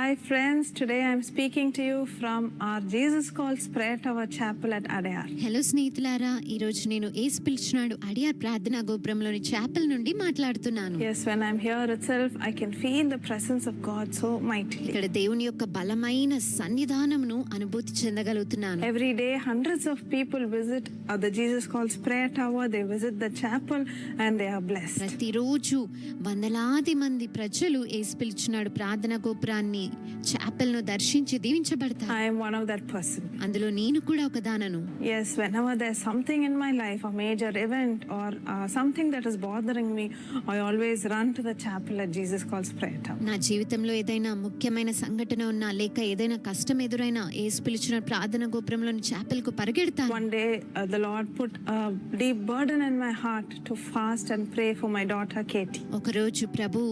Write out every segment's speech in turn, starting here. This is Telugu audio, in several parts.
Hi friends, today I'm speaking to you from our Jesus Calls Prayer Tower Chapel at Adyar. Hello స్నేహితులారా, ఈ రోజు నేను యేసు పిలిచినాడు అడియార్ ప్రార్థనా గోపురంలోని చాపెల్ నుండి మాట్లాడుతున్నాను. Yes, when I'm here itself I can feel the presence of God so mightily. ఇక్కడ దేవుని యొక్క బలమైన సన్నిధానమును అనుభూతి చెందగలుగుతున్నాను. Every day hundreds of people visit the Jesus Calls Prayer Tower, they visit the chapel and they are blessed. ప్రతిరోజు వందలాది మంది ప్రజలు యేసు పిలిచినాడు ప్రార్థనా గోపురాన్ని చాపెల్ ను దర్శించి దీవించబడతారు. I am one of that person. అందులో నేను కూడా ఒకదానను. Yes, whenever there's something in my life, a major event or something that is bothering me, I always run to the chapel at Jesus Calls Prayer Tower. నా జీవితంలో ఏదైనా ముఖ్యమైన సంఘటన ఉన్నా లేక ఏదైనా కష్టం ఎదురైనా యేసు పిలిచిన ప్రార్థనా గోపురంలోని చాపెల్ కు పరిగెడతాను. One day the Lord put a deep burden in my heart to fast and pray for my daughter Katie. ఒకరోజు ప్రభు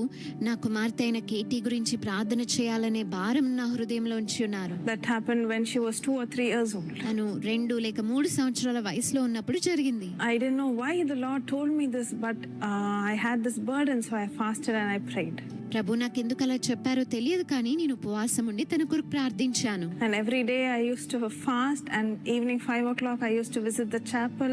నా కుమార్తె అయిన కేటీ గురించి ప్రార్థన చేయాలనే భారం నా హృదయంలో ఉంచి ఉన్నారు. That happened when she was 2 or 3 years old. తను 2 లేక 3 సంవత్సరాల వయసులో ఉన్నప్పుడు జరిగింది. I didn't know why the Lord told me this, but I had this burden, so I fasted and I prayed. ప్రభు నాకు ఎందుకు అలా చెప్పారో తెలియదు, కానీ నేను ఉపవాసం ఉండి తన కొరకు ప్రార్థించాను. And every day I used to fast, and evening 5 o'clock I used to visit the chapel,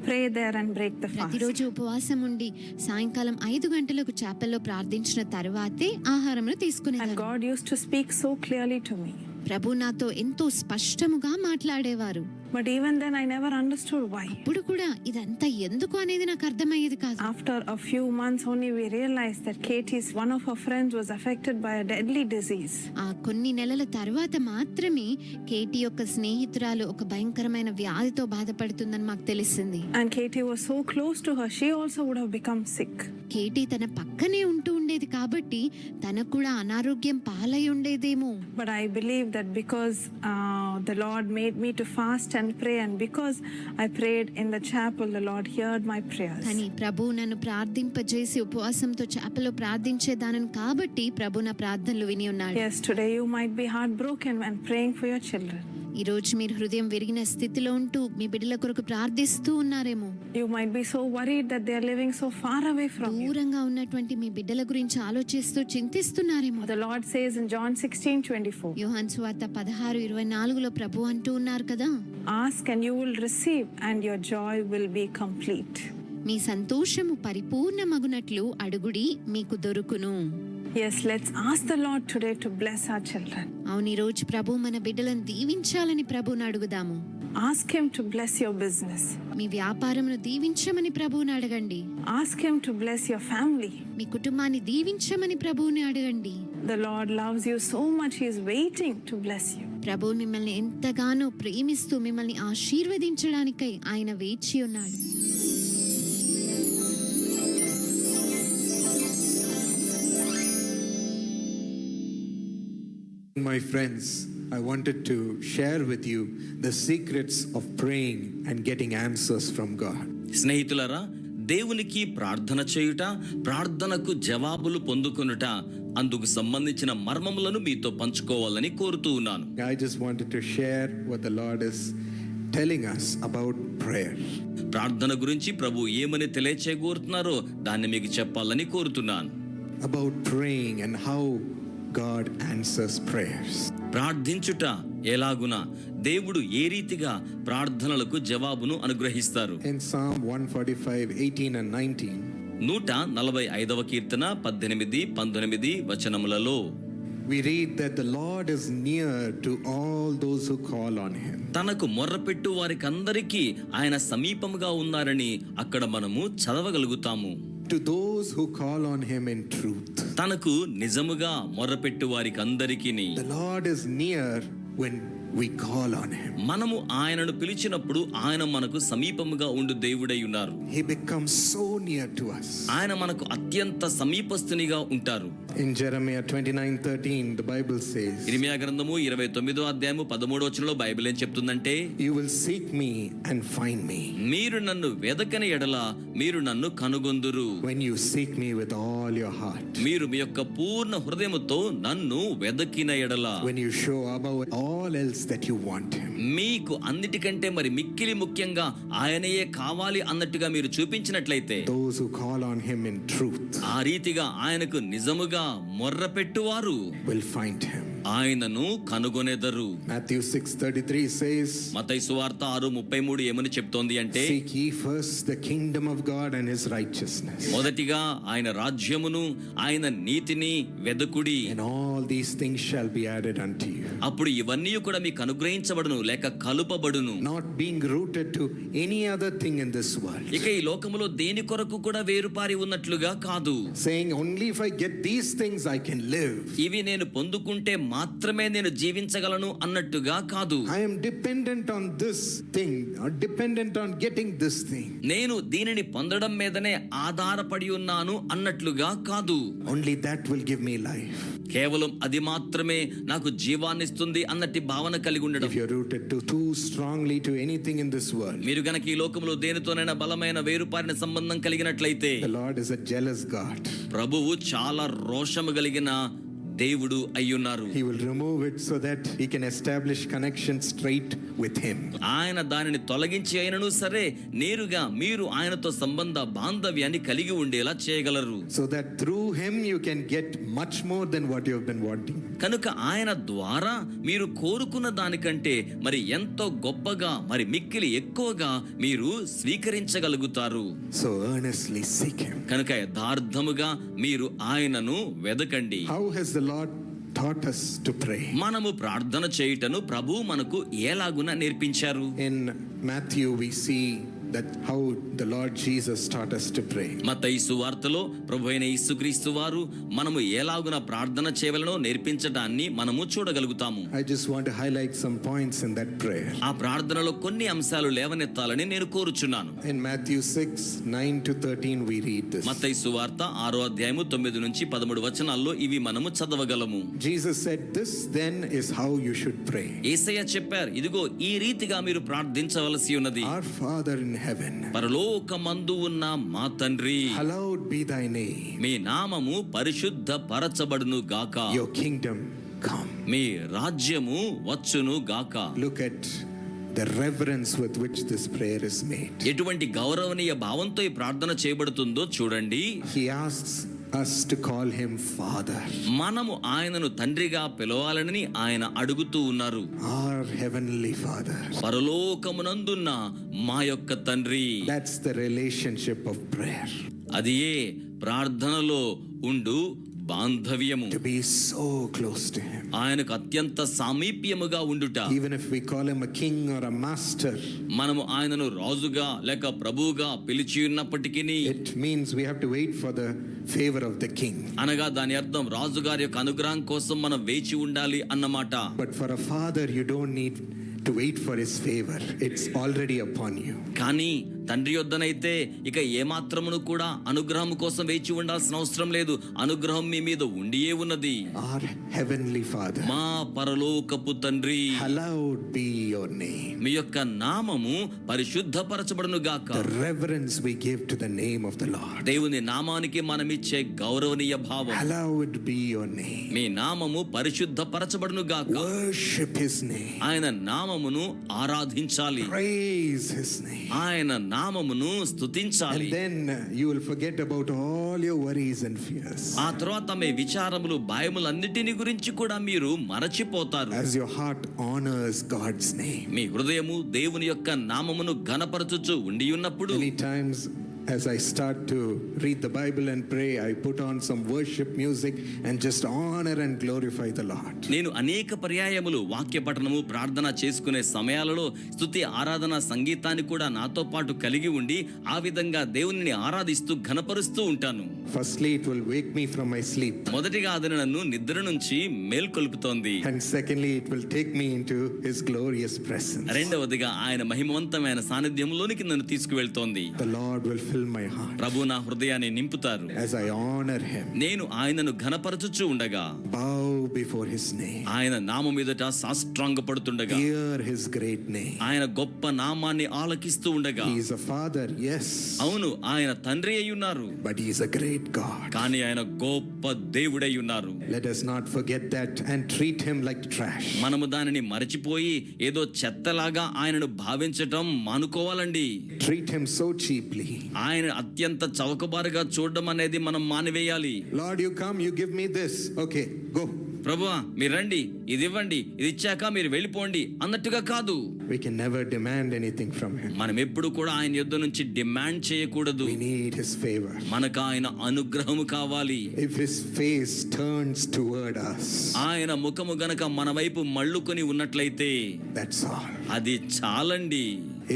pray there and break the fast. ప్రతిరోజు ఉపవాసం ఉండి సాయంకాలం 5 గంటలకు చాపెల్లో ప్రార్థించిన తర్వాతే ఆహారమును తీసుకునేదాన్ని. And God used to speak so clearly to me. ప్రభు నాతో ఎంతో స్పష్టముగా మాట్లాడేవారు. But even then I never understood why. ఇప్పుడు కూడా ఇదంతా ఎందుకు అనేది నాకు అర్థమయ్యేది కాదు. After a few months only we realized that Katie's one of her friends was affected by a deadly disease. ఆ కొన్ని నెలల తర్వాత మాత్రమే కేటీ యొక్క స్నేహితురాలు ఒక భయంకరమైన వ్యాధితో బాధపడుతుందని మాకు తెలిసింది. And Katie was so close to her, she also would have become sick. KT తన పక్కనే ఉంటూ ఉండేది కాబట్టి తనకు కూడా అనారోగ్యం పాలై ఉండేదేమో. But I believe that because the Lord made me to fast and pray, and because I prayed in the chapel, the Lord heard my prayers. కానీ ప్రభు నన్ను ప్రార్థింపజేసి ఉపవాసంతో చాపెల్లో ప్రార్థించేదానని కాబట్టి ప్రభు నా ప్రార్థనలు విని ఉన్నాడు. Yes, today you might be heartbroken when praying for your children. ఈ రోజు మీరు హృదయం విరిగిన స్థితిలో ఉంటూ మీ బిడ్డల కొరకు ప్రార్థిస్తూ ఉన్నారేమో. You might be so worried that they are living so far away from you. దూరంగా ఉన్నటువంటి మీ బిడ్డల గురించి ఆలోచిస్తూ చింతిస్తున్నారేమో. The Lord says in John 16:24. యోహాను సువార్త 16:24లో ప్రభు అంటూ ఉన్నారు కదా, Ask and you will receive, and your joy will be complete. మీ సంతోషము పరిపూర్ణమగునట్లు అడుగుడి మీకు దొరుకును. Yes, let's ask the Lord today to bless our children. అవును, ఈ రోజు ప్రభు మన బిడ్డలను దీవించాలని ప్రభువుని అడుగుదాము. Ask him to bless your business. మీ వ్యాపారమును దీవించమని ప్రభువుని అడగండి. Ask him to bless your family. మీ కుటుంబాన్ని దీవించమని ప్రభువుని అడగండి. The Lord loves you so much, he is waiting to bless you. ప్రభు మిమ్మల్ని ఎంతగానో ప్రేమిస్తూ మిమ్మల్ని ఆశీర్వదించడానికై ఆయన వేచి ఉన్నాడు. My friends, I wanted to share with you the secrets of praying and getting answers from God. స్నేహితులారా, దేవునికి ప్రార్థన చేయుట, ప్రార్థనకు జవాబులు పొందుకొనుట, అందుకు సంబంధించిన మర్మములను మీతో పంచుకోవాలని కోరుతూ ఉన్నాను. I just wanted to share what the Lord is telling us about prayer. ప్రార్థన గురించి ప్రభు ఏమని తెలియచేయగోరుతున్నారో దాన్ని మీకు చెప్పాలని కోరుతున్నాను. About praying and how God answers prayers. ప్రార్థించుట ఎలాగున, దేవుడు ఏ రీతిగా ప్రార్థనలకు జవాబును అనుగ్రహిస్తారు. In Psalm 145:18 and 19, 145వ Keerthana 18-19 వచనములలో we read that the Lord is near to all those who call on him. తనకు మొర్రపెట్టు వారికందరికీ ఆయన సమీపముగా ఉన్నారని అక్కడ మనము చదవగలుగుతాము. To those who call on him in truth. తనకు నిజముగా మొర్రపెట్టు వారికందరికీ The Lord is near when we call on him. మనము ఆయనను పిలిచినప్పుడు ఆయన మనకు సమీపముగా ఉండు దేవుడై ఉన్నారు. He becomes so near to us. ఆయన మనకు అత్యంత సమీపస్తునిగా ఉంటారు. In Jeremiah 29:13, the Bible says, ఇర్మీయా గ్రంథము 29:13 బైబిల్ ఏం చెప్తుందంటే, you will seek me and find me. మీరు నన్ను వెదకని ఎడల మీరు నన్ను కనుగొందురు. When you seek me with all your heart. మీరు మీ యొక్క పూర్ణ హృదయముతో నన్ను వెదకిన ఎడల. When you show above all else that you want him. మీకు అన్నిటికంటే మరి మిక్కిలి ముఖ్యంగా ఆయనయే కావాలి అన్నట్టుగా మీరు చూపించినట్లయితే, Those who call on him in truth ఆ రీతిగా ఆయనకు నిజముగా మొర్రపెట్టువారు will find him. ఆయనను కనుగొనెదరు. Matthew 6:33 says, మత్తయి సువార్త 6:33 ఏమని చెప్తోంది అంటే, seek ye first the kingdom of God and his righteousness, మొదటిగా ఆయన రాజ్యమును ఆయన నీతిని వెదకుడి, and all these things shall be added unto you. అప్పుడు ఇవన్నీ కూడా మీకు అనుగ్రహించబడును లేక కలుపబడును. Not being rooted to any other thing in this world, ఇక ఈ లోకములో దేని కొరకు కూడా వేరుపారి ఉన్నట్లుగా కాదు. saying only if I get these things I can live. ఇవి నేను పొందుకుంటే మాత్రమే నేను జీవించగలను అన్నట్టుగా కాదు. I am dependent on this thing or dependent on getting this thing. నేను దీనిని పొందడం మీదనే ఆధారపడి ఉన్నాను అన్నట్లుగా కాదు. Only that will give me life. కేవలం అది మాత్రమే నాకు జీవాన్నిస్తుంది అన్నట్టి భావన కలిగి ఉండడం. If you're rooted too strongly to anything in this world, మీరు గనక ఈ లోకంలో దేనితోనైనా బలమైన వేరుపారిన సంబంధం కలిగినట్లయితే, the Lord is a jealous God. ప్రభువు చాలా రోషము కలిగిన దేవుడు అయ్యున్నారు. He will remove it so that he can establish connection straight with him. ఆయన దానిని తొలగించి అయినను సరే నేరుగా మీరు ఆయనతో సంబంధ బాంధవ్యాన్ని కలిగి ఉండేలా చేయగలరు. So that through him you can get much more than what you have been wanting. కనుక ఆయన ద్వారా మీరు కోరుకున్న దానికంటే మరి ఎంతో గొప్పగా మరి మిక్కిలి ఎక్కువగా మీరు స్వీకరించగలుగుతారు. So earnestly seek him. కనుక యథార్థముగా మీరు ఆయనను వెదకండి. How has the Lord taught us to pray? మనము ప్రార్థన చేయుటను ప్రభు మనకు ఎలాగున నేర్పించారు. In Matthew we see that how the Lord Jesus taught us to pray. మత్తయి సువార్తలో ప్రభువైన యేసుక్రీస్తు వారు మనము ఎలాగున ప్రార్థన చేయవలనో నేర్పించడాన్ని మనము చూడగలుగుతాము. I just want to highlight some points in that prayer. ఆ ప్రార్థనలో కొన్ని అంశాలు లేవనెత్తాలని నేను కోరుచున్నాను. In Matthew 6:9-13 we read this. మత్తయి సువార్త 6వ అధ్యాయము 9 నుంచి 13 వచనాల్లో ఇవి మనము చదవగలము. Jesus said, "This then is how you should pray. యేసయ్య చెప్పారు, ఇదిగో ఈ రీతిగా మీరు ప్రార్థించవలసి ఉన్నది. Our Father in heaven, పరలోకమందు ఉన్న మా తండ్రి, hallowed be thy name. మీ నామము పరిశుద్ధ పరచబడును గాక. Your kingdom come." మీ రాజ్యము వచ్చును గాక. Look at the reverence with which this prayer is made. ఎటువంటి గౌరవనీయ భావంతో ఈ ప్రార్థన చేయబడుతుందో చూడండి. He asks us to call him Father. మనము ఆయనను తండ్రిగా పిలవాలని ఆయన అడుగుతూ ఉన్నారు. Our heavenly Father. పరలోకమునందున్న మా యొక్క తండ్రి. That's the relationship of prayer. అది ఏ ప్రార్థనలో ఉండు బాంధవ్యము. To be so close to him. ఆయనకు అత్యంత సామీప్యముగా ఉండుట. Even if we call him a king or a master, మనము ఆయనను రాజుగా లేక ప్రభువుగా పిలిచి ఉన్నప్పటికీ it means we have to wait for the favor of the king. అనగా దాని అర్థం రాజుగారి యొక్క అనుగ్రహం కోసం మనం వేచి ఉండాలి అన్నమాట. But for a father you don't need to wait for his favor. It's already upon you. కానీ తండ్రి యొద్దనైతే ఇక ఏమాత్రమును కూడా అనుగ్రహం కోసం వేచి ఉండాల్సిన అవసరం లేదు. అనుగ్రహం మీ మీద ఉండియే ఉన్నది. Our heavenly Father, మా పరలోకపు తండ్రి, hallowed be your name. మీ యొక్క నామము పరిశుద్ధపరచబడును గాక. The reverence we give to the name of the Lord. దేవుని నామానికి మనమిచ్చే గౌరవనీయ భావం. Hallowed be your name. మీ నామము పరిశుద్ధపరచబడును గాక. Worship his name. ఆయన నామమును ఆరాధించాలి. Praise his name. ఆయన నామమును And స్తుతించాలి. then you will forget about all your worries and fears. ఆ తర్వాత మీ విచారములు భయములన్నిటిని గురించి కూడా మీరు మరచిపోతారు. As your heart honors God's name. మీ హృదయము దేవుని యొక్క నామమును ఘనపరచుచు ఉండి ఉన్నప్పుడు Many times as I start to read the Bible and pray, I put on some worship music and just honor and glorify the Lord. నేను అనేక పర్యాయములు వాక్య పఠనము ప్రార్థన చేసుకునే సమయాలలో స్తుతి ఆరాధన సంగీతాన్ని కూడా నాతో పాటు కలిగి ఉండి ఆ విధంగా దేవునిని ఆరాధిస్తూ ఘనపరుస్తూ ఉంటాను. Firstly, it will wake me from my sleep. మొదటిగా అది నన్ను నిద్ర నుంచి మేల్కొల్పుతోంది. And secondly, it will take me into his glorious presence. రెండవదిగా ఆయన మహిమవంతమైన సాన్నిధ్యంలోనికి నన్ను తీసుకువెళ్తోంది. The Lord will fill my heart ప్రభు నా హృదయాన్ని నింపుతారు. as I honor him. నేను ఆయనను ఘనపరచుచు ఉండగా, Bow before his name. ఆయన నామం మీదట సాష్టాంగపడుతుండగా, Hear his great name. ఆయన గొప్ప నామాన్ని ఆలకిస్తూ ఉండగా, He is a father, yes, అవును ఆయన తండ్రి అయి ఉన్నారు, but he is a great God. కానీ ఆయన గొప్ప దేవుడై ఉన్నారు. Let us not forget that and treat him like trash. మనము దానిని మరచిపోయి ఏదో చెత్తలాగా ఆయనను భావించటం మానుకోవాలండి. Treat him so cheaply. ఆయన అత్యంత చౌకబారుగా చూడడం అనేది మనం మానివేయాలి. Lord, you come, you give me this. Okay, go. ప్రభువా మీరు రండి, ఇది ఇవ్వండి, ఇది ఇచ్చాక మీరు వెళ్ళిపోండి అన్నట్టుగా కాదు. We can never demand anything from him. మనం ఎప్పుడు కూడా ఆయన యొద్ద నుంచి డిమాండ్ చేయకూడదు. We need his favor. మనకు ఆయన అనుగ్రహము కావాలి. If his face turns toward us, ఆయన ముఖము గనక మన వైపు మళ్ళుకొని ఉన్నట్లయితే that's all. అది చాలండి.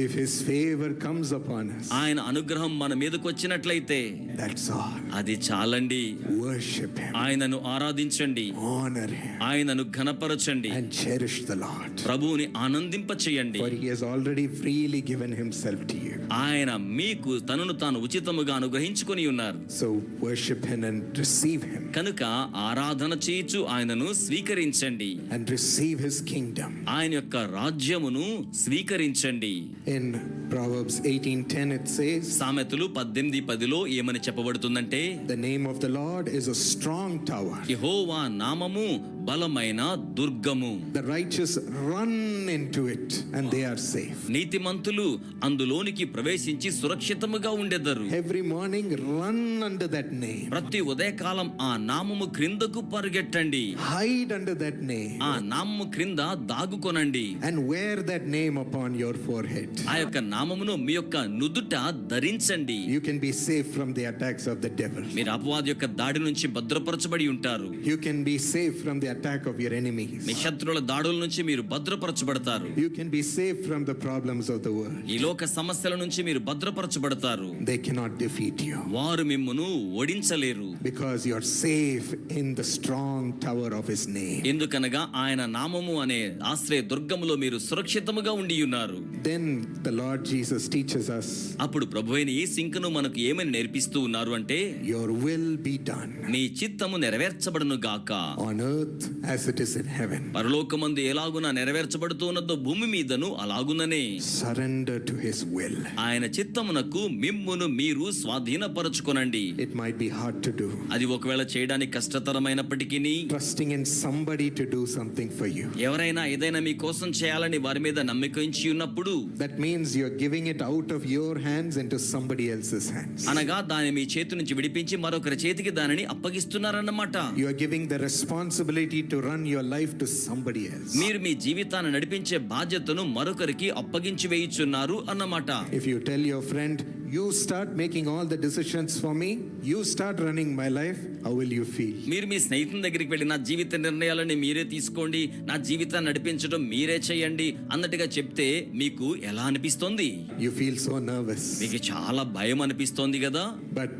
If his favor comes upon us, ఆయన అనుగ్రహం మన మీదకి వచ్చినట్లయితే that's all. అది చాలండి. Worship him, ఆయనను ఆరాధించండి, honor him, ఆయనను ఘనపరచండి, and cherish the Lord. ప్రభువుని ఆనందింప చేయండి. For he has already freely given himself to you. ఆయన మీకు తనను తాను ఉచితముగా అనుగ్రహించుకొని ఉన్నారు. So worship him and receive him, కనుక ఆరాధన చేయుచు ఆయనను స్వీకరించండి, and receive his kingdom. ఆయన యొక్క రాజ్యమును స్వీకరించండి. In Proverbs 18:10 it says, సామెతలు 18:10 ఏమని చెప్పబడుతుందంటే, the name of the Lord is a strong tower. యెహోవా నామము బలమైన దుర్గము. The righteous run into it and they are safe. నీతిమంతులు అందులోనికి ప్రవేశించి సురక్షితముగా ఉండెదరు. Every morning run under that name. ప్రతి ఉదయకాలం ఆ నామము క్రిందకు పరిగెట్టండి, Hide under that name ఆ నామము క్రింద దాగుకొనండి, and wear that name upon your forehead. ఆ యొక్క నామమును మీ యొక్క నుదుట ధరించండి. You can be safe from the attacks of the devil. మీరు అపవాది యొక్క దాడి నుంచి భద్రపరచబడి ఉంటారు. You can be safe from the attack of your me enemies. శత్రువుల దాడుల నుంచి మీరు భద్రపరచబడతారు. You can be safe from the problems of the world. ఈ లోక సమస్యల నుంచి మీరు భద్రపరచబడతారు. They cannot defeat you వారు మిమ్మును ఓడించలేరు. because you are safe in the strong tower of his name. ఎందుకనగా ఆయన నామము అనే ఆశ్రయ దుర్గములో మీరు సురక్షితముగా ఉండి ఉన్నారు. Then the Lord Jesus teaches us, అప్పుడు ప్రభువైన యేసు ఇంకను మనకు ఏమని నేర్పిస్తూ ఉన్నారు అంటే, your will be done నీ చిత్తము నెరవేర్చబడును గాక, on earth as it is in heaven. పరలోకమందు ఎలాగున నెరవేర్చబడుతూ ఉన్నదో భూమి మీదను అలాగుననే. Surrender to his will. ఆయన చిత్తమునకు మిమ్మును మీరు స్వాధీనపరచుకొనండి. It might be hard to do, అది ఒకవేళ చేయడానికి కష్టతరమైనప్పటికీ trusting in somebody to do something for you. ఎవరైనా ఏదైనా మీ కోసం చేయాలని వారి మీద నమ్మిక ఉంచి ఉన్నప్పుడు, That means you're giving it out of your hands into somebody else's hands. అనగా దాని మీ చేతి నుంచి విడిపించి మరొకరి చేతికి దానిని అప్పగిస్తున్నారన్నమాట. You are giving the responsibility to run your life to somebody else. మీరు మీ జీవితాన్ని నడిపించే బాధ్యతను మరొకరికి అప్పగించి వేయుచున్నారు అన్నమాట. If you tell your friend, you start making all the decisions for me, you start running my life, how will you feel? మీరు మీ స్నేహితుని దగ్గరికి వెళ్ళి నా జీవిత నిర్ణయాలని మీరే తీసుకోండి, నా జీవితాన్ని నడిపించడం మీరే చేయండి అన్నట్టుగా చెప్తే మీకు ఎలా అనిపిస్తుంది? You feel so nervous. మీకు చాలా భయం అనిపిస్తోంది కదా. But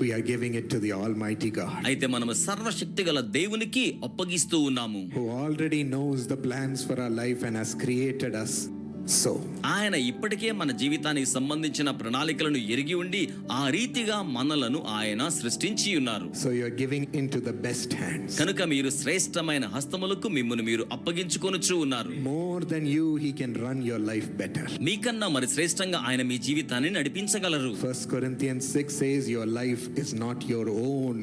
we are giving it to the Almighty God, అయితే మనము సర్వశక్తి గల దేవునికి అప్పగిస్తూ ఉన్నాము, who already knows the plans for our life and has created us so. ఆయన ఇప్పటికే మన జీవితానికి సంబంధించిన ప్రణాళికలను ఎరిగి ఉండి ఆ రీతిగా మనలను ఆయన సృష్టించి ఉన్నారు. So you are giving into the best hands. కనుక మీరు శ్రేష్టమైన హస్తములకు మిమ్మును మీరు అప్పగించుకొనుచు ఉన్నారు. More than you, he can run your life better. మీకన్నా మరి శ్రేష్టంగా ఆయన మీ జీవితాన్ని నడిపించగలరు. 1 Corinthians 6 says your life is not your own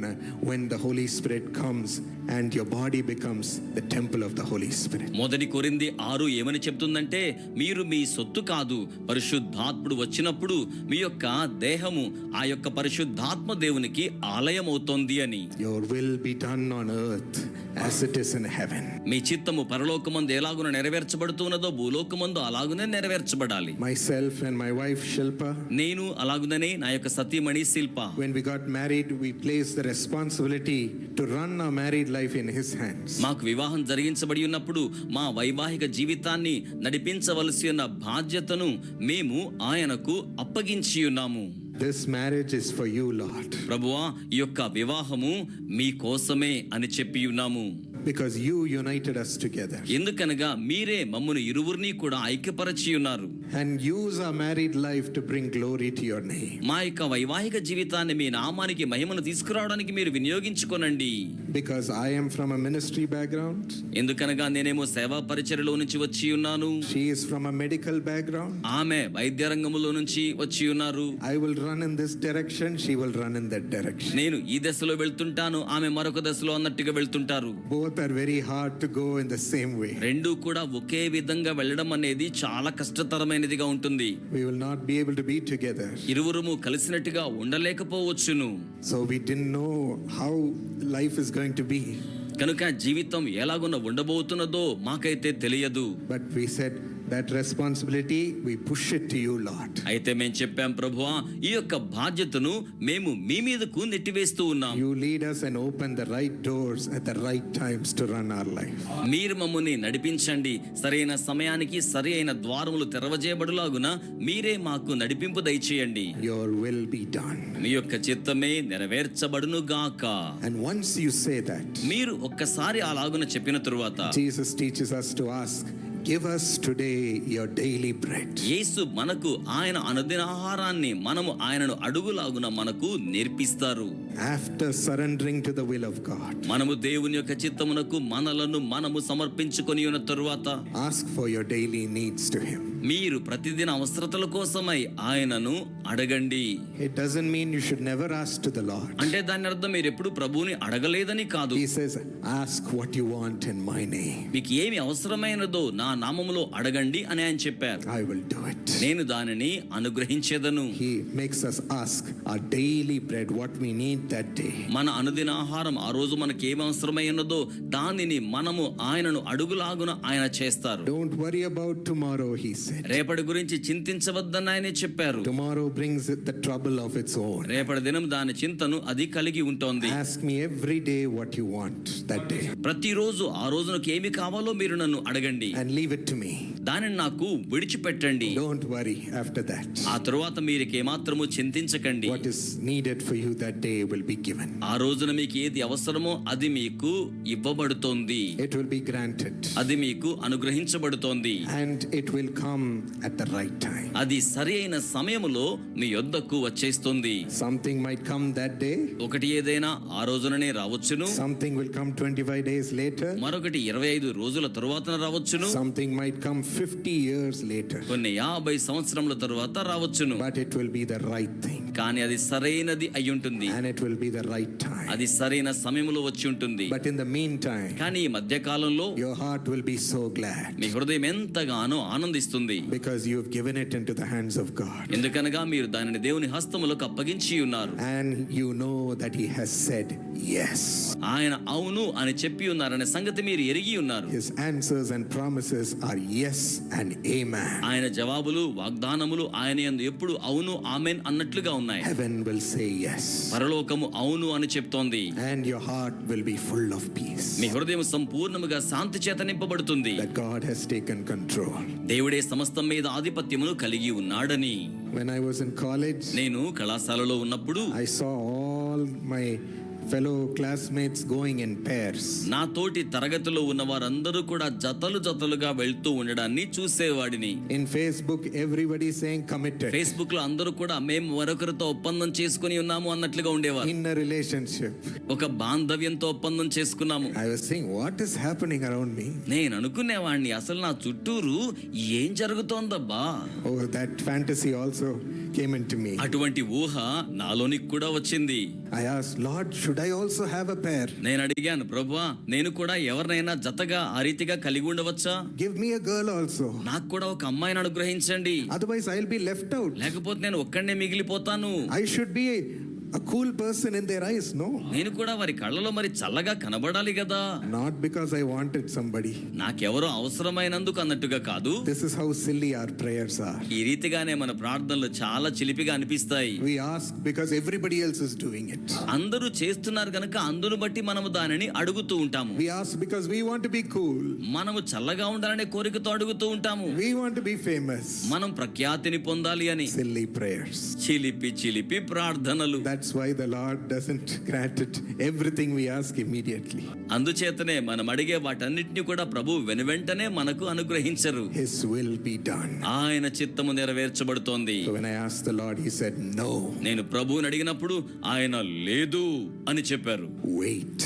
when the Holy Spirit comes and your body becomes the temple of the Holy Spirit. మొదటి కొరింథీ 6 ఏమని చెప్తుందంటే, మీరు మీ సొత్తు కాదు, పరిశుద్ధాత్ముడు వచ్చినప్పుడు మీ యొక్క దేహము ఆ యొక్క పరిశుద్ధాత్మ దేవునికి ఆలయం అవుతోంది అని. Your will be done on earth as it is in heaven. మీ చిత్తము పరలోకమందు ఎలాగున నెరవేర్చబడుతున్నదో భూలోకమందు అలాగునే నెరవేర్చబడాలి. Myself and my wife Shilpa, నేను అలాగుననే నా యొక్క సతీమణి శిల్ప, when we got married, we placed the responsibility to run our married life in his hands. మాకు వివాహం జరిగించబడి ఉన్నప్పుడు మా వైవాహిక జీవితాన్ని నడిపించవలసి ఉన్న బాధ్యతను మేము ఆయనకు అప్పగించి ఉన్నాము. This marriage is for you, Lord, ప్రభువా, ఈ యొక్క వివాహము మీ కోసమే అని చెప్పి ఉన్నాము. because you united us together. ఎందుకనగా మీరే మమ్మును ఇరువురిని కూడా ఐక్యపరచి ఉన్నారు. And use our married life to bring glory to your name. మా యొక్క వైవాహిక జీవితాన్ని మీ నామానికి మహిమను తీసుకురావడానికి మీరు వినియోగించుకోనండి. Because I am from a ministry background, ఎందుకనగా నేనేమో సేవా పరిచర్యలో నుంచి వచ్చి ఉన్నాను, she is from a medical background. ఆమె వైద్య రంగములో నుంచి వచ్చి ఉన్నారు. I will run in this direction, she will run in that direction. నేను ఈ దశలో వెళ్తుంటాను, ఆమె మరొక దశలో అన్నట్టుగా వెళ్తుంటారు. Both are very hard to go in the same way. రెండు కూడా ఒకే విధంగా వెళ్ళడం అనేది చాలా కష్టతరమైనదిగా ఉంటుంది. We will not be able to be together. ఇరువురుము కలిసినట్టుగా ఉండలేకపోవచ్చును. So we didn't know how life is going to be. కనుక జీవితం ఎలాగున్న ఉండబోతున్నదో మాకైతే తెలియదు. But we said that responsibility, we push it to you, Lord. అయితే మేము చెప్పాం, ప్రభువా, ఈ యొక్క బాధ్యతను మేము మీ మీదకు నెట్టివేస్తూ ఉన్నాం. You lead us and open the right doors at the right times to run our life. మీరు మమ్మల్ని నడిపించండి, సరైన సమయానికి సరి అయిన ద్వారములు తెరవజేయబడులాగున మీరే మాకు నడిపింపు దయచేయండి. Your will be done. మీ యొక్క చిత్తమే నెరవేర్చబడును గాక. And once you say that, మీరు ఒక్కసారి అలాగున చెప్పిన తరువాత Jesus teaches us to ask, give us today your daily bread. యేసు మనకు ఆయన అనుదిన ఆహారాన్ని మనము ఆయనను అడుగులాగున మనకు నేర్పిస్తారు. After surrendering to the will of God, మనము దేవుని యొక్క చిత్తమునకు మనము సమర్పించుకొని ఉన్న తరువాత ask for your daily needs to Him. మీరు ప్రతిదిన అవసరతల కోసమై ఆయనను అడగండి. It doesn't mean you should never ask to the Lord. అంటే దాని అర్థం మీరు ఎప్పుడు ప్రభువుని అడగలేదని కాదు. He says, ask what you want in my name. మీకు ఏమి అవసరమైనదో నా నామములో అడగండి అని ఆయన చెప్పారు. I will do it. నేను దానిని అనుగ్రహించేదను. He makes us ask our daily bread, what we need that day. మన అనుదిన ఆహారం ఆ రోజు మనకి ఏమి అవసరమై ఉన్నదో దానిని మనము ఆయనను అడుగులాగున ఆయన చేస్తారు. Don't worry about tomorrow, he said. రేపటి గురించి చింతించవద్దని ఆయనే చెప్పారు. Tomorrow brings the trouble of its own. రేపటి దినం దాని చింతను అది కలిగి ఉంటుంది. Ask me every day what you want that day. ప్రతిరోజు ఆ రోజునకు ఏమి కావాలో మీరు నన్ను అడగండి, And leave it to me. దానిని నాకు విడిచిపెట్టండి. Don't worry after that. ఆ తరువాత మీరు ఏమాత్రము చింతించకండి. What is needed for you that day will be given. ఆ రోజున మీకు ఏది అవసరమో అది మీకు ఇవ్వబడుతోంది. It will be granted. అది మీకు అనుగ్రహించబడుతోంది. And it will come at the right time. అది సరి అయిన సమయములో మీ యొద్దకు వచ్చేస్తుంది. Something might come that day. ఒకటి ఏదైనా ఆ రోజుననే రావచ్చును. Something will come 25 days later. మరొకటి 25 రోజుల తరువాత రావచ్చును. Something might come 50 years later. కొన్ని 50 సంవత్సరముల తరువాత రావచ్చును. But it will be the right thing. కానీ అది సరైనది అయి ఉంటుంది. And it will be the right time. అది సరైన సమయములో వచ్చి ఉంటుంది. But in the meantime, కానీ ఈ మధ్య కాలంలో your heart will be so glad మీ హృదయం ఎంతగానో ఆనందిస్తుంది. because you have given it into the hands of God. ఎందుకనగా మీరు దానిని దేవుని హస్తములకు అప్పగించి ఉన్నారు. And you know that He has said yes. ఆయన అవును అని చెప్పి ఉన్నారనే సంగతి మీరు ఎరిగి ఉన్నారు. His answers and promises are yes and amen. ఆయన జవాబులు వాగ్దానములు ఆయన యందు ఎప్పుడు అవును ఆమెన్ అన్నట్లుగా ఉన్నాయి. Heaven will say yes. పరలోకము అవును అని చెప్తోంది. And your heart will be full of peace. మీ హృదయం సంపూర్ణముగా శాంతి చేత నింపబడుతుంది. That God has taken control. దేవుడే సమస్తం మీద ఆధిపత్యమును కలిగి ఉన్నాడని. When I was in college, నేను కళాశాలలో ఉన్నప్పుడు I saw all my fellow classmates going in pairs. నా తోటి తరగతిలో ఉన్న వారందరూ కూడా జతలుగా వెళ్తూ ఉండడాన్ని చూసేవాడిని. In Facebook, everybody saying committed. Facebook లో అందరూ కూడా మేము మరొకరితో ఒప్పందం చేసుకుని ఉన్నాము అన్నట్లుగా ఉండేవారు. In a relationship. ఒక బాంధవ్యంతో ఒప్పందం చేసుకున్నాము. I was saying, what is happening around me? నేను అనుకునేవాడిని అసలు నా చుట్టూరు ఏం జరుగుతోందబ్బా. Oh, that fantasy also came into me. అటువంటి ఊహ నాలోనికి కూడా వచ్చింది. I asked, Lord, should I also have a pair? నేను అడిగాను, ప్రభువా నేను కూడా ఎవరినైనా జతగా ఆ రీతిగా కలిగి ఉండవచ్చా? Give me a girl also. నాకు కూడా ఒక అమ్మాయిని అనుగ్రహించండి. Otherwise, I'll be left out. లేకపోతే నేను ఒక్కడే మిగిలిపోతాను. I should be a cool person in their eyes, no? నేను కూడా వారి కళ్ళలో మరి చల్లగా కనబడాలి కదా. Not because I wanted somebody. నాకెవరో అవసరమైనందుకు అన్నట్టుగా కాదు. This is how silly our prayers are. ఈ రీతిగానే మన ప్రార్థనలు చాలా చిలిపిగా అనిపిస్తాయి. We ask because everybody else is doing it. అందరూ చేస్తున్నారు గనుక అందును బట్టి మనము దానిని అడుగుతూ ఉంటాము. We ask because we want to be cool. మనము చల్లగా ఉండాలనే కోరికతో అడుగుతూ ఉంటాము. We want to be famous. మనం ప్రఖ్యాతిని పొందాలి అని. Silly prayers. చిలిపి ప్రార్థనలు. That's why the Lord doesn't grant it everything we ask immediately. అందుచేతనే మనం అడిగే వాటన్నిటిని కూడా ప్రభు వెనువెంటనే మనకు అనుగ్రహించరు. His will be done. ఆయన చిత్తము నెరవేర్చబడుతోంది. So when I asked the Lord, He said no. నేను ప్రభువుని అడిగినప్పుడు ఆయన లేదు అని చెప్పారు. Wait.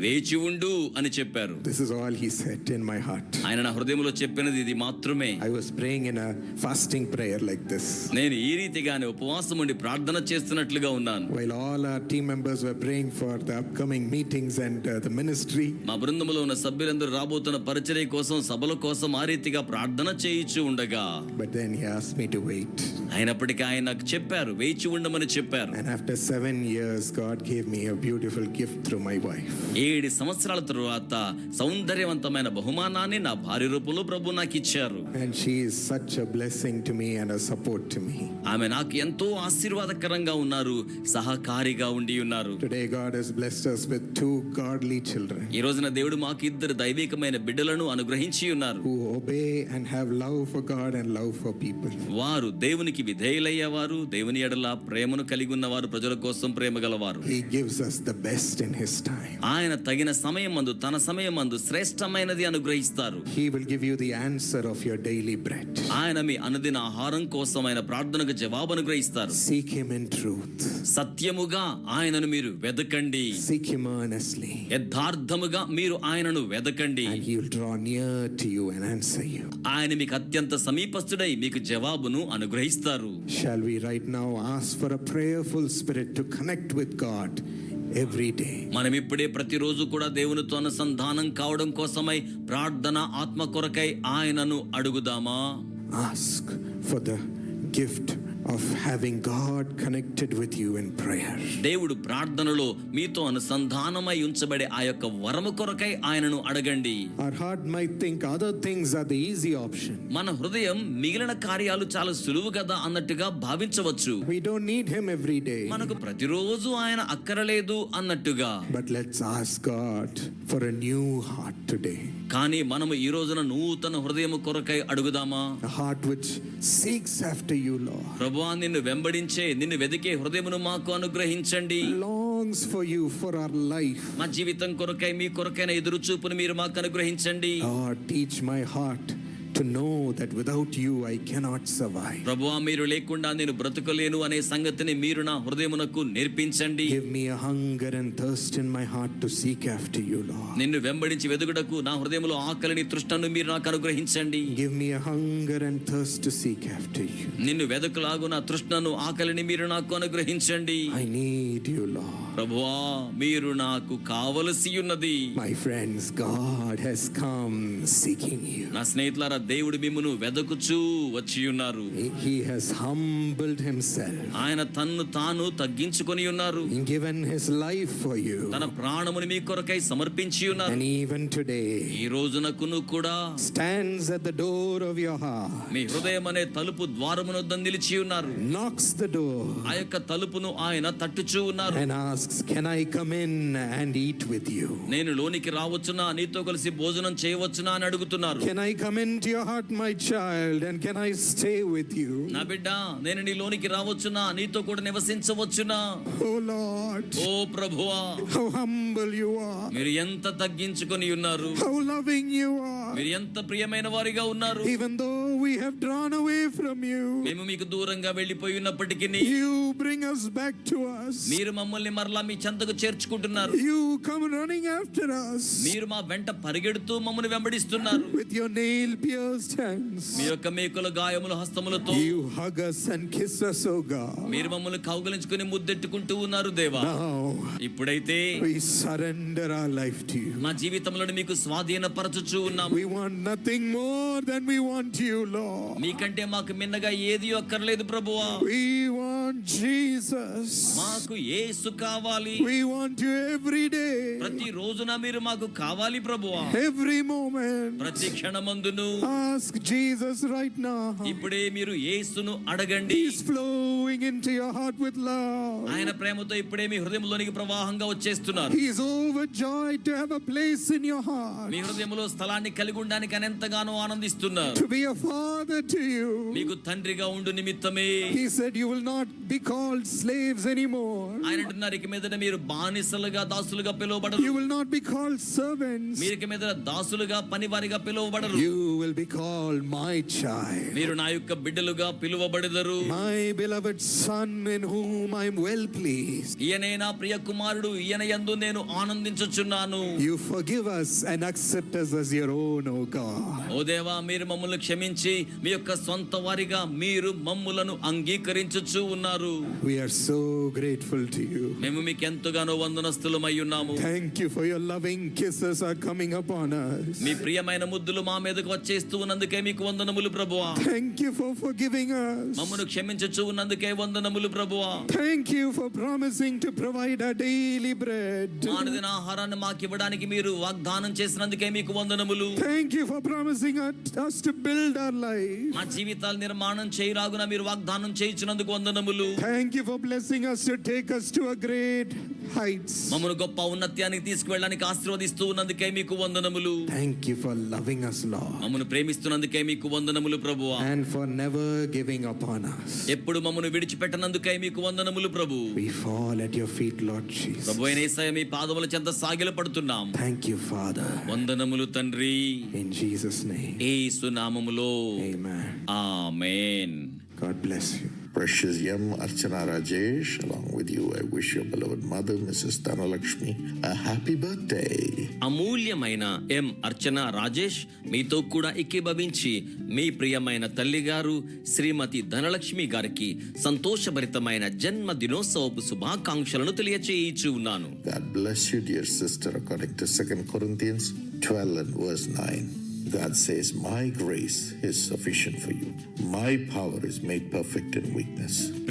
వేచి ఉండు అని చెప్పారు. This is all He said in my heart. ఆయన నా హృదయంలో చెప్పినది ఇది మాత్రమే. I was praying in a fasting prayer like this. నేను ఈ రీతిగానే ఉపవాసం ఉండి ప్రార్థన చేస్తున్నట్లుగా ఉన్నాను. While all our team members were praying for the upcoming meetings and the ministry. మా బృందములో ఉన్న సభ్యులందరూ రాబోతున్న పరిచర్య కోసం సభల కోసం ఆ రీతిగా ప్రార్థన చేయించు ఉండగా But then He asked me to wait. అయినప్పటికీ ఆయన నాకు చెప్పారు వేచి ఉండమని చెప్పారు. And after 7 years, God gave me a beautiful gift through my wife. 7 సంవత్సరాల తరువాత సౌందర్యవంతమైన బహుమానాన్ని నా భార్య రూపంలో ప్రభు నాకు ఇచ్చారు. And she is such a blessing to me and a support to me. ఆమె నాకు ఎంతో ఆశీర్వాదకరంగా ఉన్నారు, సహకారిగా ఉండి ఉన్నారు. Today God has blessed us with 2 godly children ఈ రోజున దేవుడు మాకు 2 దైవికమైన బిడ్డలను అనుగ్రహించి ఉన్నారు. who obey and have love for God and love for people. వారు దేవునికి విధేయులయ్యేవారు, దేవుని ఎడల ప్రేమను కలిగి ఉన్నవారు, ప్రజల కోసం ప్రేమ గలవారు. He gives us the best in His time. ఆయన తగిన సమయమందు తన సమయమందు శ్రేష్టమైనది అనుగ్రహిస్తారు. He will give you the answer of your daily bread. ఆయన మీ అనుదిన ఆహారం కోసం ఆయన ప్రార్థనకు జవాబు అనుగ్రహిస్తారు. Seek Him in truth. సత్యముగా ఆయనను మీరు వెదకండి, Seek Him earnestly, యథార్థముగా మీరు ఆయనను వెదకండి, and He will draw near to you and answer you. ఆయన మీకు అత్యంత సమీపస్థుడై మీకు జవాబును అనుగ్రహిస్తారు. Shall we right now ask for a prayerful spirit to connect with God every day? మనం ఇప్పుడే ప్రతిరోజు కూడా దేవునితో అనుసంధానం కావడం కోసమై ప్రార్థన ఆత్మ కొరకై ఆయనను అడుగుదామా? Ask for the gift of having God connected with you in prayer. దేవుడు ప్రార్థనలో మీతో అనుసంధానమై ఉంచబడే ఆ యొక్క వరము కొరకై ఆయనను అడగండి. Our heart might think other things are the easy option. మన హృదయం మిగిలిన కార్యాలు చాలా సులువు కదా అన్నట్టుగా భావించవచ్చు. We don't need Him every day. మనకు ప్రతిరోజు ఆయన అక్కరలేదు అన్నట్టుగా. But let's ask God for a new heart today. కానీ మనము ఈ రోజున నూతన హృదయం కొరకై అడుగుదామా? A heart which seeks after you, Lord. ప్రభువా, నిన్ను వెంబడించే, నిన్ను వెదికే హృదయమును మాకు అనుగ్రహించండి. Longs for you, for our life. మా జీవితం కొరకై, మీ కొరకైన ఎదురు చూపును మీరు మాకు అనుగ్రహించండి. Lord, teach my heart to know that without you I cannot survive. ప్రభువా, మీరు లేకుండా నేను బ్రతకలేను అనే సంగతిని మీరు నా హృదయమునకు నేర్పించండి. Give me a hunger and thirst in my heart to seek after you, Lord. నిన్ను వెంబడించి వెదుగుటకు నా హృదయములో ఆకలిని తృష్ణను మీరు నాకు అనుగ్రహించండి. Give me a hunger and thirst to seek after you. నిన్ను వెదకులాగు నా తృష్ణను ఆకలిని మీరు నాకు అనుగ్రహించండి. I need you, Lord. ప్రభువా, మీరు నాకు కావలసి ఉన్నది. My friends, God has come seeking you. నా స్నేహితులారా, దేవుడు మిమ్మును వెదకుచూ వచ్చి ఉన్నారు. He has humbled himself ఆయన తన్ను తాను తగ్గించుకొని ఉన్నారు. and given his life for you. తన ప్రాణముని మీ కొరకై సమర్పించి ఉన్నారు. And even today ఈ రోజునకును కూడా stands at the door of your heart, మీ హృదయం అనే తలుపు ద్వారమునొద్ద నిలిచి ఉన్నారు. knocks the door ఆ యొక్క తలుపును ఆయన తట్టుచూ ఉన్నారు. and asks, can I come in and eat with you? నేను లోనికి రావచ్చునా, నీతో కలిసి భోజనం చేయవచ్చునా అని అడుగుతున్నారు. Can I come into your heart, my child, and can I stay with you? నా బిడ్డ, నేను నీ లోనికి రావచ్చునా, నీతో కూడా నివసించవచ్చునా? Oh Lord, ఓ ప్రభువా, how humble you are, మీరు ఎంత తగ్గించుకొని ఉన్నారు, how loving you are. మీరు ఎంత ప్రియమైన వారిగా ఉన్నారు. Even though we have drawn away from you, మేము మీకు దూరంగా వెళ్ళిపోయి ఉన్నప్పటికీ you bring us back to us. మీరు మమ్మల్ని మరలా మీ చెంతకు చేర్చుకుంటున్నారు. You come running after us మీరు మా వెంట పరిగెడుతూ మమ్మల్ని వెంబడిస్తున్నారు. with your nail-pierced hands. మీ యొక్క మేకుల గాయముల హస్తములతో You hug us and kiss us, oh God. మీరు మమ్మల్ని కౌగలించుకుని ముద్దెట్టుకుంటూ ఉన్నారు దేవా. Now ఇప్పుడైతే we surrender our life to you. మా జీవితంలో మీకు స్వాధీనపరచుచూ ఉన్నాము. We want nothing more than we want you, Lord. మీకంటే మాకు మిన్నగా ఏది అక్కర్లేదు ప్రభువా. We want Jesus. మాకు యేసు కావాలి. We want you every day, ప్రతి రోజున మీరు మాకు కావాలి ప్రభువా. every moment. ప్రతి క్షణమందును Ask Jesus right now. ఇప్పుడే మీరు యేసును అడగండి. He's flowing into your heart with love. ఆయన ప్రేమతో ఇప్పుడే మీ హృదయంలోనికి ప్రవాహంగా వచ్చేస్తున్నారు. He is overjoyed to have a place in your heart, మీ హృదయంలో స్థలాన్ని కలిగి ఉండడానికి ఆయన ఎంతగానో ఆనందిస్తున్నారు. to be a father to you. మీకు తండ్రిగా ఉండు నిమిత్తమే He said you will not be called slaves anymore. ఆయన అంటున్నారు, ఇక మీదట మీరు బానిసలుగా, దాసులుగా పిలువబడరు. You will not be called servants. మీరు ఇక మీద దాసులుగా, పనివారిగా పిలువబడరు. You will be called my child, మీరు నా యొక్క బిడ్డలుగా పిలువబడెదరు. my beloved son in whom I am well pleased. ఈయనే నా ప్రియ కుమారుడు, ఈయన యందు నేను ఆనందించుచున్నాను. You forgive us and accept us as your own, O God. ఓ దేవా, మీరు మమ్మల్ని క్షమించి మీ యొక్క సొంత వారిగా మీరు మమ్ములను అంగీకరించుచు ఉన్నారు. ఉన్నారు. We are so grateful to you. మేము మీకు ఎంతగానో వందనస్తులమై ఉన్నాము. Thank you for your loving kisses are coming upon us. మీ ప్రియమైన ముద్దులు మా మీదకు వచ్చేస్తూ ఉన్నందుకే మీకు వందనములు ప్రభువా. Thank you for forgiving us. మమ్మను క్షమించుచు ఉన్నందుకే వందనములు ప్రభువా. Thank you for promising to provide our daily bread. అనుదిన ఆహారాన్ని మాకు ఇవ్వడానికి మీరు వాగ్దానం చేసినందుకే మీకు వందనములు. Thank you for promising us to build our life. మా జీవితాల నిర్మాణం చేయరాగున మీరు వాగ్దానం చేయించినందుకు వందనములు. Thank you for blessing us to take us to a great heights. మమ్మను గొప్ప ఉన్నత్యానికి తీసుకువెళ్ళడానికి ఆశీర్వదిస్తూ ఉన్నందుకే మీకు వందనములు. Thank you for loving us, Lord. మమ్మను ప్రేమిస్తున్నందుకే మీకు వందనములు ప్రభువా. And for never giving upon us. ఎప్పుడు మమ్మను విడిచిపెట్టనందుకే మీకు వందనములు ప్రభు. We fall at your feet, Lord Jesus. ప్రభువైన యేసయ్య మీ పాదముల చెంత సాగిలపడుతున్నాం. Thank you, Father. వందనములు తండ్రి. In Jesus' name. యేసు నామములో Amen. Amen. God bless you. Precious young Archana Rajesh, along with you, I wish your beloved mother, Mrs. Dhanalakshmi, a happy birthday. అమూల్యమైన ఎం అర్చన రాజేష్ మీతో కూడా ఏకీభవించి మీ ప్రియమైన తల్లిగారు శ్రీమతి ధనలక్ష్మి గారికి సంతోషభరితమైన జన్మ దినోత్సవపు శుభాకాంక్షలను తెలియచేయించు ఉన్నాను. God bless you, dear sister, according to 2 Corinthians 12 and verse 9. God says, my grace is sufficient for you. My power is made perfect in weakness.